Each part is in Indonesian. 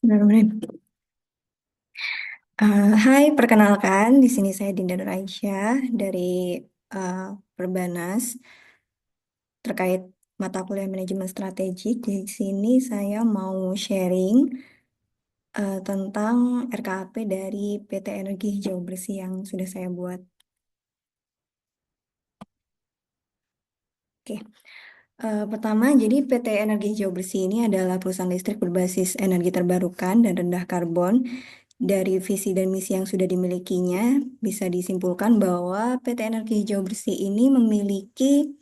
Benar-benar. Hai, perkenalkan, di sini saya Dinda Nur Aisyah dari uh, Perbanas terkait mata kuliah manajemen strategik. Di sini saya mau sharing tentang RKAP dari PT Energi Hijau Bersih yang sudah saya buat. Oke, pertama, jadi PT Energi Hijau Bersih ini adalah perusahaan listrik berbasis energi terbarukan dan rendah karbon. Dari visi dan misi yang sudah dimilikinya, bisa disimpulkan bahwa PT Energi Hijau Bersih ini memiliki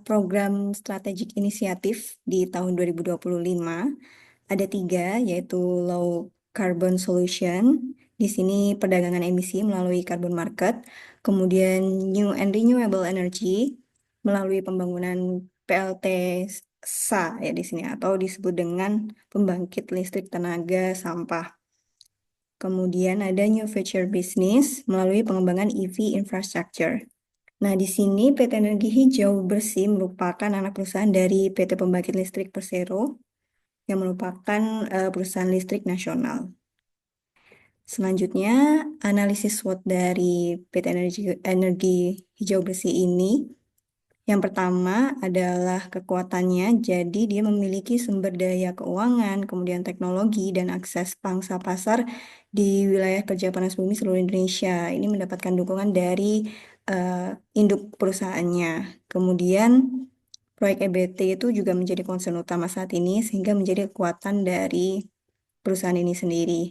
program strategik inisiatif di tahun 2025. Ada tiga, yaitu Low Carbon Solution. Di sini perdagangan emisi melalui carbon market. Kemudian New and Renewable Energy melalui pembangunan PLT SA ya di sini atau disebut dengan pembangkit listrik tenaga sampah. Kemudian ada New Future Business melalui pengembangan EV infrastructure. Nah, di sini PT Energi Hijau Bersih merupakan anak perusahaan dari PT Pembangkit Listrik Persero yang merupakan perusahaan listrik nasional. Selanjutnya, analisis SWOT dari PT Energi Hijau Bersih ini. Yang pertama adalah kekuatannya, jadi dia memiliki sumber daya keuangan, kemudian teknologi, dan akses pangsa pasar di wilayah kerja panas bumi seluruh Indonesia. Ini mendapatkan dukungan dari induk perusahaannya. Kemudian, proyek EBT itu juga menjadi concern utama saat ini, sehingga menjadi kekuatan dari perusahaan ini sendiri.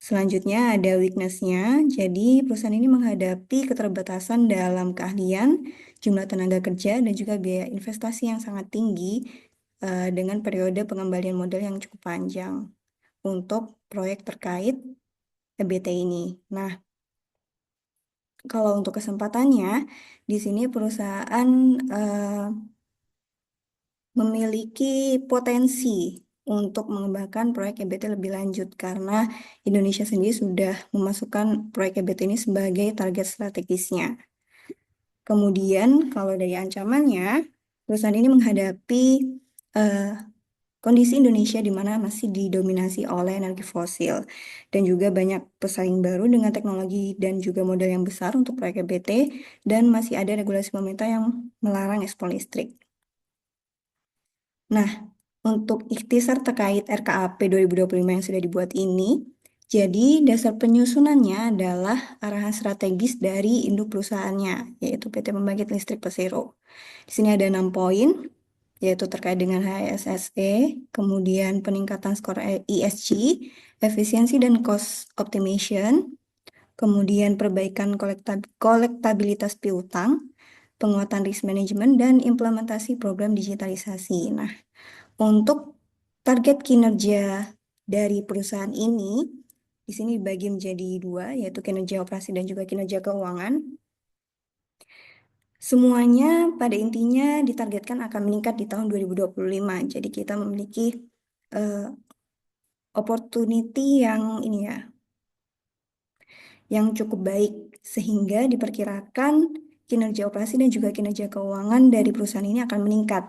Selanjutnya ada weakness-nya, jadi perusahaan ini menghadapi keterbatasan dalam keahlian, jumlah tenaga kerja, dan juga biaya investasi yang sangat tinggi dengan periode pengembalian modal yang cukup panjang untuk proyek terkait EBT ini. Nah, kalau untuk kesempatannya, di sini perusahaan memiliki potensi untuk mengembangkan proyek EBT lebih lanjut karena Indonesia sendiri sudah memasukkan proyek EBT ini sebagai target strategisnya. Kemudian kalau dari ancamannya, perusahaan ini menghadapi eh, kondisi Indonesia di mana masih didominasi oleh energi fosil dan juga banyak pesaing baru dengan teknologi dan juga modal yang besar untuk proyek EBT dan masih ada regulasi pemerintah yang melarang ekspor listrik. Nah, untuk ikhtisar terkait RKAP 2025 yang sudah dibuat ini, jadi dasar penyusunannya adalah arahan strategis dari induk perusahaannya, yaitu PT Pembangkit Listrik Persero. Di sini ada 6 poin, yaitu terkait dengan HSSE, kemudian peningkatan skor ESG, efisiensi dan cost optimization, kemudian perbaikan kolektabilitas piutang, penguatan risk management, dan implementasi program digitalisasi. Nah, untuk target kinerja dari perusahaan ini, di sini dibagi menjadi dua, yaitu kinerja operasi dan juga kinerja keuangan. Semuanya pada intinya ditargetkan akan meningkat di tahun 2025. Jadi kita memiliki eh, opportunity yang ini ya, yang cukup baik sehingga diperkirakan kinerja operasi dan juga kinerja keuangan dari perusahaan ini akan meningkat.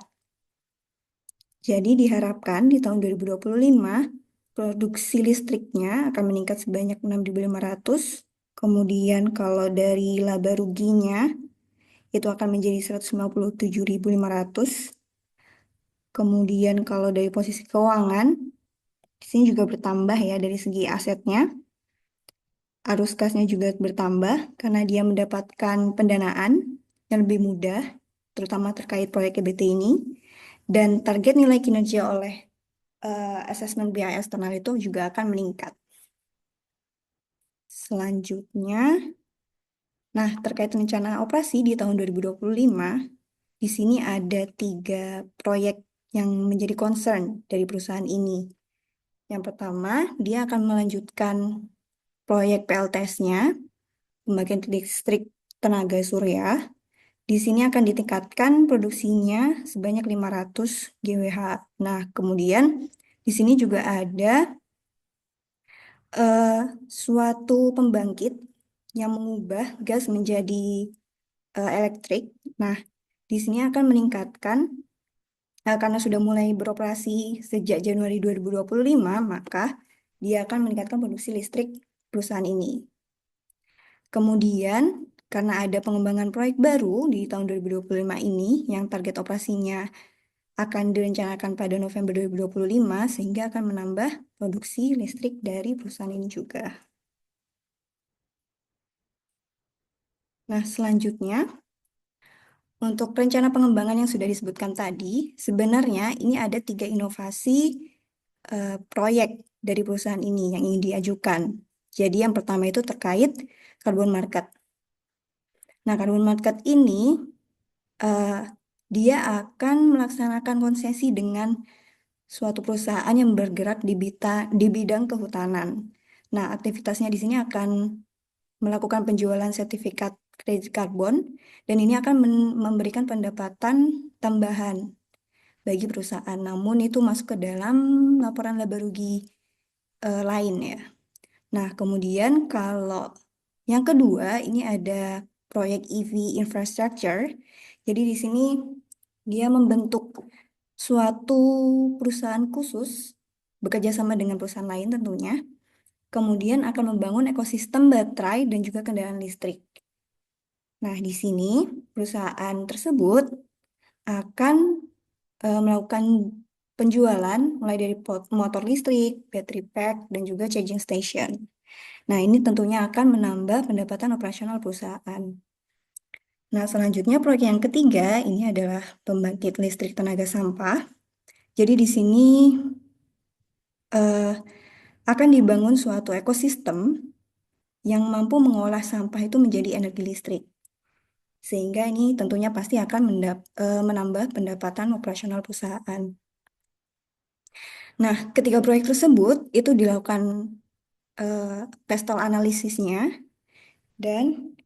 Jadi diharapkan di tahun 2025 produksi listriknya akan meningkat sebanyak 6.500. Kemudian kalau dari laba ruginya itu akan menjadi 157.500. Kemudian kalau dari posisi keuangan, di sini juga bertambah ya dari segi asetnya. Arus kasnya juga bertambah karena dia mendapatkan pendanaan yang lebih mudah, terutama terkait proyek EBT ini. Dan target nilai kinerja oleh asesmen biaya eksternal itu juga akan meningkat. Selanjutnya, nah terkait rencana operasi di tahun 2025, di sini ada tiga proyek yang menjadi concern dari perusahaan ini. Yang pertama, dia akan melanjutkan proyek PLTS-nya, pembangkit listrik tenaga surya. Di sini akan ditingkatkan produksinya sebanyak 500 GWh. Nah, kemudian di sini juga ada eh, suatu pembangkit yang mengubah gas menjadi elektrik. Nah, di sini akan meningkatkan Nah, karena sudah mulai beroperasi sejak Januari 2025, maka dia akan meningkatkan produksi listrik perusahaan ini. Kemudian, karena ada pengembangan proyek baru di tahun 2025 ini, yang target operasinya akan direncanakan pada November 2025, sehingga akan menambah produksi listrik dari perusahaan ini juga. Nah, selanjutnya, untuk rencana pengembangan yang sudah disebutkan tadi, sebenarnya ini ada 3 inovasi proyek dari perusahaan ini yang ingin diajukan. Jadi yang pertama itu terkait carbon market. Nah, carbon market ini eh, dia akan melaksanakan konsesi dengan suatu perusahaan yang bergerak di bidang kehutanan. Nah, aktivitasnya di sini akan melakukan penjualan sertifikat kredit karbon dan ini akan memberikan pendapatan tambahan bagi perusahaan. Namun itu masuk ke dalam laporan laba rugi lain ya. Nah, kemudian kalau yang kedua ini ada proyek EV infrastructure. Jadi di sini dia membentuk suatu perusahaan khusus bekerja sama dengan perusahaan lain tentunya. Kemudian akan membangun ekosistem baterai dan juga kendaraan listrik. Nah, di sini perusahaan tersebut akan melakukan penjualan mulai dari motor listrik, battery pack, dan juga charging station. Nah, ini tentunya akan menambah pendapatan operasional perusahaan. Nah, selanjutnya proyek yang ketiga ini adalah pembangkit listrik tenaga sampah. Jadi di sini eh, akan dibangun suatu ekosistem yang mampu mengolah sampah itu menjadi energi listrik. Sehingga ini tentunya pasti akan menambah pendapatan operasional perusahaan. Nah, ketiga proyek tersebut itu dilakukan eh, pestel analisisnya dan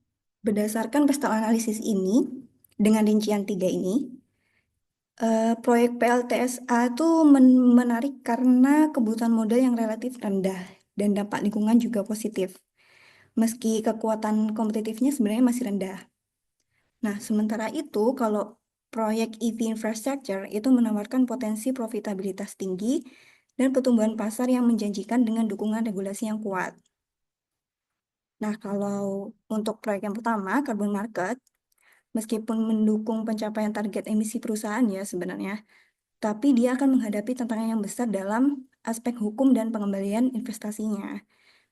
berdasarkan pestel analisis ini dengan rincian tiga ini, proyek PLTSA itu menarik karena kebutuhan modal yang relatif rendah dan dampak lingkungan juga positif. Meski kekuatan kompetitifnya sebenarnya masih rendah. Nah, sementara itu kalau proyek EV infrastructure itu menawarkan potensi profitabilitas tinggi dan pertumbuhan pasar yang menjanjikan dengan dukungan regulasi yang kuat. Nah, kalau untuk proyek yang pertama, carbon market, meskipun mendukung pencapaian target emisi perusahaan ya sebenarnya, tapi dia akan menghadapi tantangan yang besar dalam aspek hukum dan pengembalian investasinya.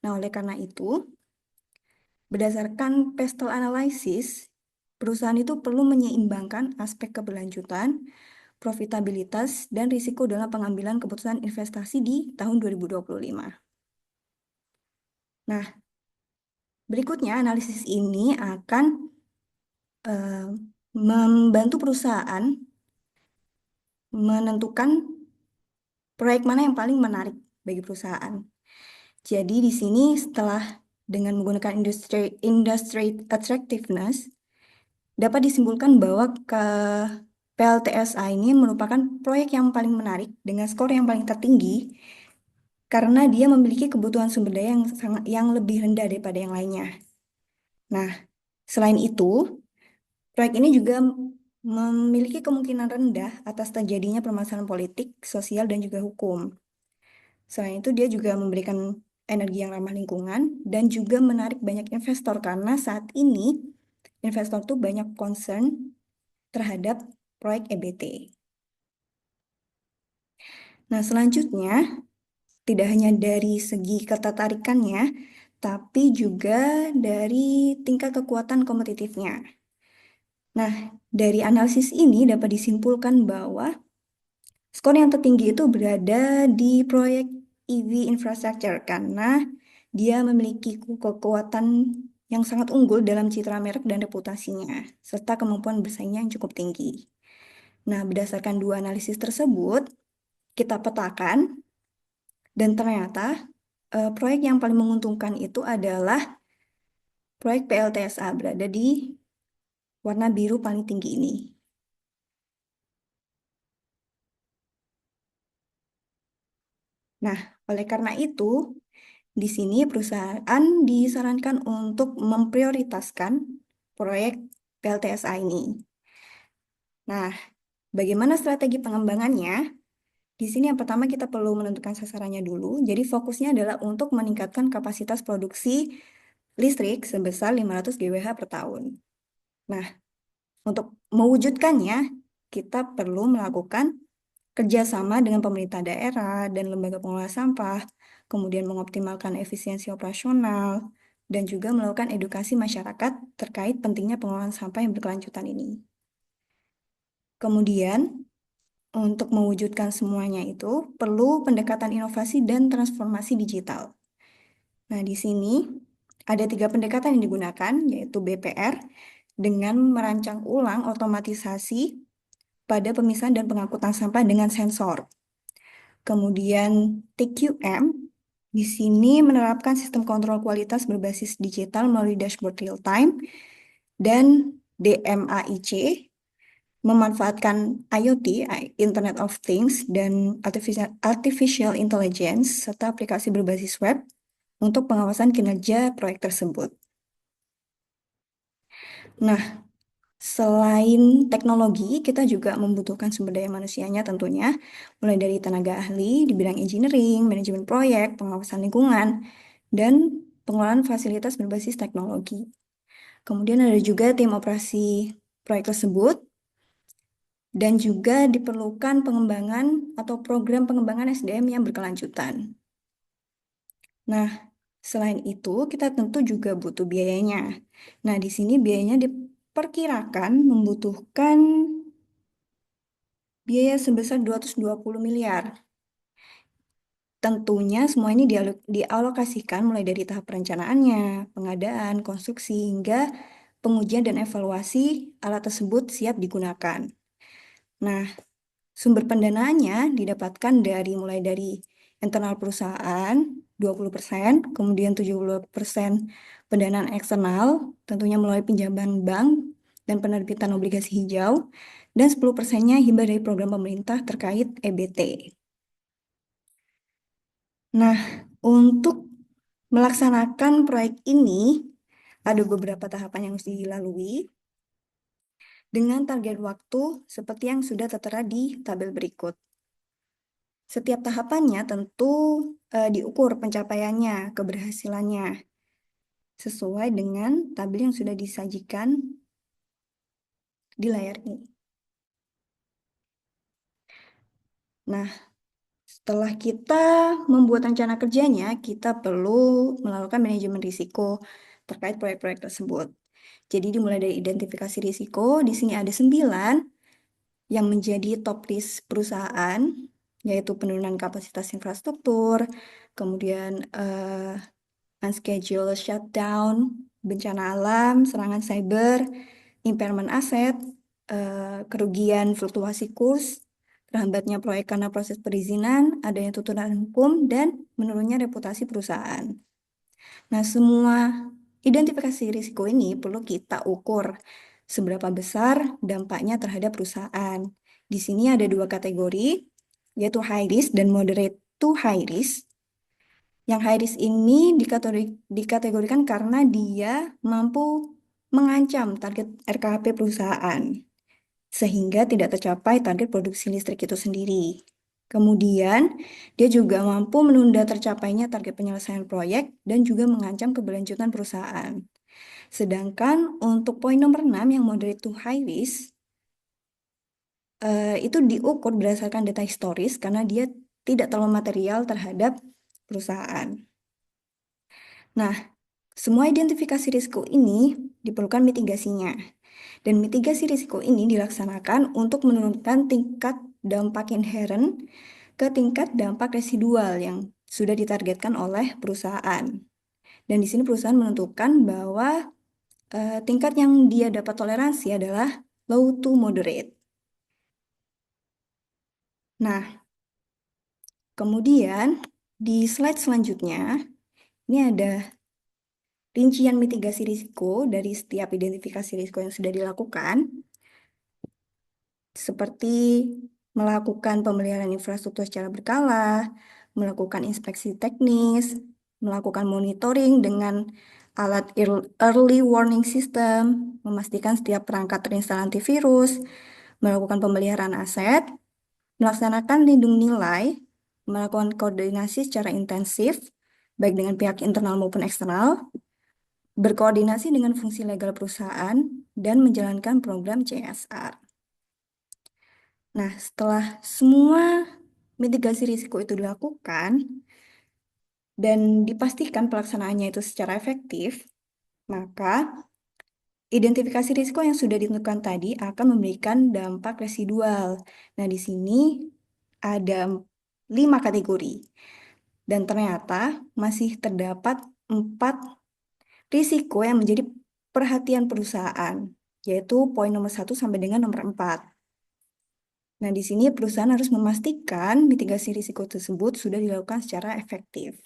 Nah, oleh karena itu, berdasarkan pestle analysis, perusahaan itu perlu menyeimbangkan aspek keberlanjutan, profitabilitas, dan risiko dalam pengambilan keputusan investasi di tahun 2025. Nah, berikutnya analisis ini akan eh, membantu perusahaan menentukan proyek mana yang paling menarik bagi perusahaan. Jadi di sini setelah dengan menggunakan industry attractiveness, dapat disimpulkan bahwa ke PLTSA ini merupakan proyek yang paling menarik dengan skor yang paling tertinggi karena dia memiliki kebutuhan sumber daya yang lebih rendah daripada yang lainnya. Nah, selain itu, proyek ini juga memiliki kemungkinan rendah atas terjadinya permasalahan politik, sosial, dan juga hukum. Selain itu, dia juga memberikan energi yang ramah lingkungan dan juga menarik banyak investor karena saat ini investor tuh banyak concern terhadap proyek EBT. Nah, selanjutnya, tidak hanya dari segi ketertarikannya, tapi juga dari tingkat kekuatan kompetitifnya. Nah, dari analisis ini dapat disimpulkan bahwa skor yang tertinggi itu berada di proyek EV infrastructure karena dia memiliki kekuatan yang sangat unggul dalam citra merek dan reputasinya, serta kemampuan bersaingnya yang cukup tinggi. Nah, berdasarkan dua analisis tersebut, kita petakan dan ternyata proyek yang paling menguntungkan itu adalah proyek PLTSA berada di warna biru paling tinggi ini. Nah, oleh karena itu, di sini perusahaan disarankan untuk memprioritaskan proyek PLTSA ini. Nah, Bagaimana strategi pengembangannya? Di sini yang pertama kita perlu menentukan sasarannya dulu. Jadi fokusnya adalah untuk meningkatkan kapasitas produksi listrik sebesar 500 GWh per tahun. Nah, untuk mewujudkannya, kita perlu melakukan kerjasama dengan pemerintah daerah dan lembaga pengelola sampah, kemudian mengoptimalkan efisiensi operasional, dan juga melakukan edukasi masyarakat terkait pentingnya pengelolaan sampah yang berkelanjutan ini. Kemudian, untuk mewujudkan semuanya itu perlu pendekatan inovasi dan transformasi digital. Nah, di sini ada 3 pendekatan yang digunakan, yaitu BPR, dengan merancang ulang otomatisasi pada pemisahan dan pengangkutan sampah dengan sensor. Kemudian TQM di sini menerapkan sistem kontrol kualitas berbasis digital melalui dashboard real time, dan DMAIC memanfaatkan IoT, Internet of Things, dan Artificial Intelligence, serta aplikasi berbasis web untuk pengawasan kinerja proyek tersebut. Nah, selain teknologi, kita juga membutuhkan sumber daya manusianya tentunya, mulai dari tenaga ahli di bidang engineering, manajemen proyek, pengawasan lingkungan, dan pengelolaan fasilitas berbasis teknologi. Kemudian ada juga tim operasi proyek tersebut, dan juga diperlukan pengembangan atau program pengembangan SDM yang berkelanjutan. Nah, selain itu kita tentu juga butuh biayanya. Nah, di sini biayanya diperkirakan membutuhkan biaya sebesar 220 miliar. Tentunya semua ini dialokasikan mulai dari tahap perencanaannya, pengadaan, konstruksi, hingga pengujian dan evaluasi alat tersebut siap digunakan. Nah, sumber pendanaannya didapatkan mulai dari internal perusahaan 20%, kemudian 70% pendanaan eksternal, tentunya melalui pinjaman bank dan penerbitan obligasi hijau, dan 10%-nya hibah dari program pemerintah terkait EBT. Nah, untuk melaksanakan proyek ini, ada beberapa tahapan yang harus dilalui dengan target waktu seperti yang sudah tertera di tabel berikut. Setiap tahapannya tentu diukur pencapaiannya, keberhasilannya, sesuai dengan tabel yang sudah disajikan di layar ini. Nah, setelah kita membuat rencana kerjanya, kita perlu melakukan manajemen risiko terkait proyek-proyek tersebut. Jadi dimulai dari identifikasi risiko, di sini ada 9 yang menjadi top risk perusahaan, yaitu penurunan kapasitas infrastruktur, kemudian unscheduled shutdown, bencana alam, serangan cyber, impairment aset, kerugian fluktuasi kurs, terhambatnya proyek karena proses perizinan, adanya tuntutan hukum, dan menurunnya reputasi perusahaan. Nah, semua identifikasi risiko ini perlu kita ukur seberapa besar dampaknya terhadap perusahaan. Di sini ada 2 kategori, yaitu high risk dan moderate to high risk. Yang high risk ini dikategorikan karena dia mampu mengancam target RKP perusahaan, sehingga tidak tercapai target produksi listrik itu sendiri. Kemudian, dia juga mampu menunda tercapainya target penyelesaian proyek dan juga mengancam keberlanjutan perusahaan. Sedangkan untuk poin nomor 6 yang moderate to high risk, itu diukur berdasarkan data historis karena dia tidak terlalu material terhadap perusahaan. Nah, semua identifikasi risiko ini diperlukan mitigasinya. Dan mitigasi risiko ini dilaksanakan untuk menurunkan tingkat dampak inherent ke tingkat dampak residual yang sudah ditargetkan oleh perusahaan. Dan di sini perusahaan menentukan bahwa tingkat yang dia dapat toleransi adalah low to moderate. Nah, kemudian di slide selanjutnya, ini ada rincian mitigasi risiko dari setiap identifikasi risiko yang sudah dilakukan, seperti melakukan pemeliharaan infrastruktur secara berkala, melakukan inspeksi teknis, melakukan monitoring dengan alat early warning system, memastikan setiap perangkat terinstall antivirus, melakukan pemeliharaan aset, melaksanakan lindung nilai, melakukan koordinasi secara intensif, baik dengan pihak internal maupun eksternal, berkoordinasi dengan fungsi legal perusahaan, dan menjalankan program CSR. Nah, setelah semua mitigasi risiko itu dilakukan dan dipastikan pelaksanaannya itu secara efektif, maka identifikasi risiko yang sudah ditentukan tadi akan memberikan dampak residual. Nah, di sini ada 5 kategori. Dan ternyata masih terdapat 4 risiko yang menjadi perhatian perusahaan, yaitu poin nomor 1 sampai dengan nomor 4. Nah, di sini perusahaan harus memastikan mitigasi risiko tersebut sudah dilakukan secara efektif.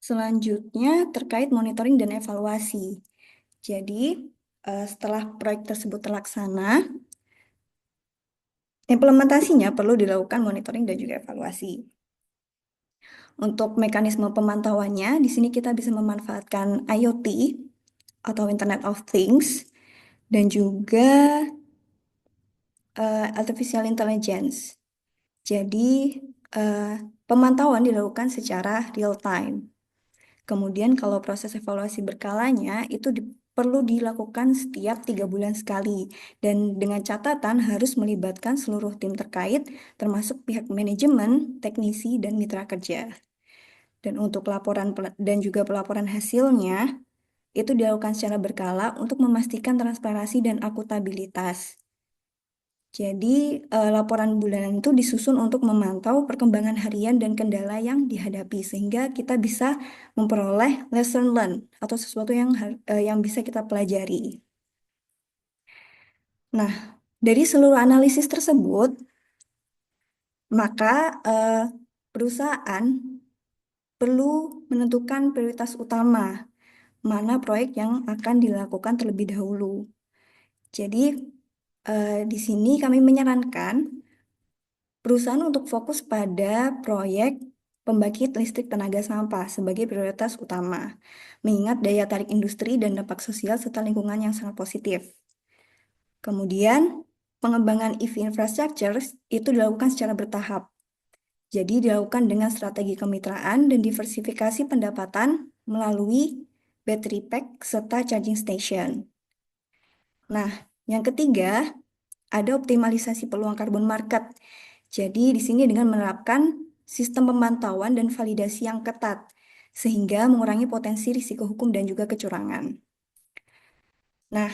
Selanjutnya, terkait monitoring dan evaluasi. Jadi, setelah proyek tersebut terlaksana, implementasinya perlu dilakukan monitoring dan juga evaluasi. Untuk mekanisme pemantauannya, di sini kita bisa memanfaatkan IoT atau Internet of Things dan juga Artificial Intelligence. Jadi, eh, pemantauan dilakukan secara real time. Kemudian kalau proses evaluasi berkalanya itu perlu dilakukan setiap 3 bulan sekali. Dan dengan catatan harus melibatkan seluruh tim terkait, termasuk pihak manajemen, teknisi, dan mitra kerja. Dan untuk laporan dan juga pelaporan hasilnya, itu dilakukan secara berkala untuk memastikan transparansi dan akuntabilitas. Jadi, laporan bulanan itu disusun untuk memantau perkembangan harian dan kendala yang dihadapi, sehingga kita bisa memperoleh lesson learned atau sesuatu yang bisa kita pelajari. Nah, dari seluruh analisis tersebut, maka perusahaan perlu menentukan prioritas utama mana proyek yang akan dilakukan terlebih dahulu. Jadi, di sini kami menyarankan perusahaan untuk fokus pada proyek pembangkit listrik tenaga sampah sebagai prioritas utama, mengingat daya tarik industri dan dampak sosial serta lingkungan yang sangat positif. Kemudian, pengembangan EV infrastructure itu dilakukan secara bertahap. Jadi dilakukan dengan strategi kemitraan dan diversifikasi pendapatan melalui battery pack serta charging station. Nah, yang ketiga, ada optimalisasi peluang karbon market. Jadi di sini dengan menerapkan sistem pemantauan dan validasi yang ketat, sehingga mengurangi potensi risiko hukum dan juga kecurangan. Nah,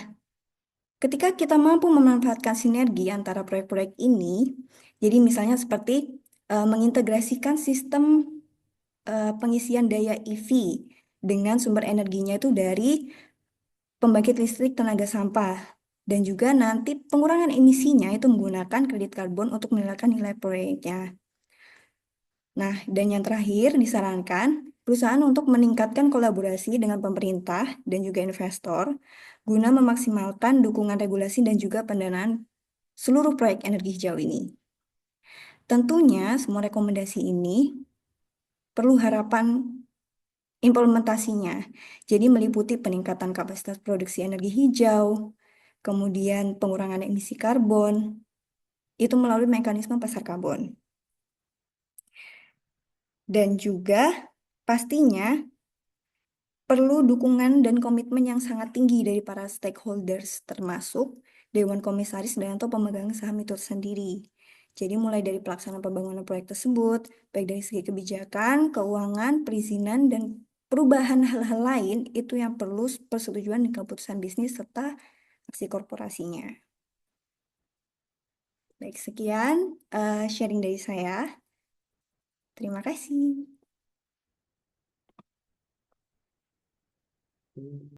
ketika kita mampu memanfaatkan sinergi antara proyek-proyek ini, jadi misalnya seperti mengintegrasikan sistem pengisian daya EV dengan sumber energinya itu dari pembangkit listrik tenaga sampah. Dan juga nanti pengurangan emisinya itu menggunakan kredit karbon untuk menilaikan nilai proyeknya. Nah, dan yang terakhir disarankan perusahaan untuk meningkatkan kolaborasi dengan pemerintah dan juga investor guna memaksimalkan dukungan regulasi dan juga pendanaan seluruh proyek energi hijau ini. Tentunya semua rekomendasi ini perlu harapan implementasinya. Jadi meliputi peningkatan kapasitas produksi energi hijau, kemudian pengurangan emisi karbon, itu melalui mekanisme pasar karbon. Dan juga pastinya perlu dukungan dan komitmen yang sangat tinggi dari para stakeholders, termasuk Dewan Komisaris dan atau pemegang saham itu sendiri. Jadi mulai dari pelaksanaan pembangunan proyek tersebut, baik dari segi kebijakan, keuangan, perizinan, dan perubahan hal-hal lain, itu yang perlu persetujuan di keputusan bisnis serta aksi korporasinya. Baik, sekian sharing dari saya. Terima kasih.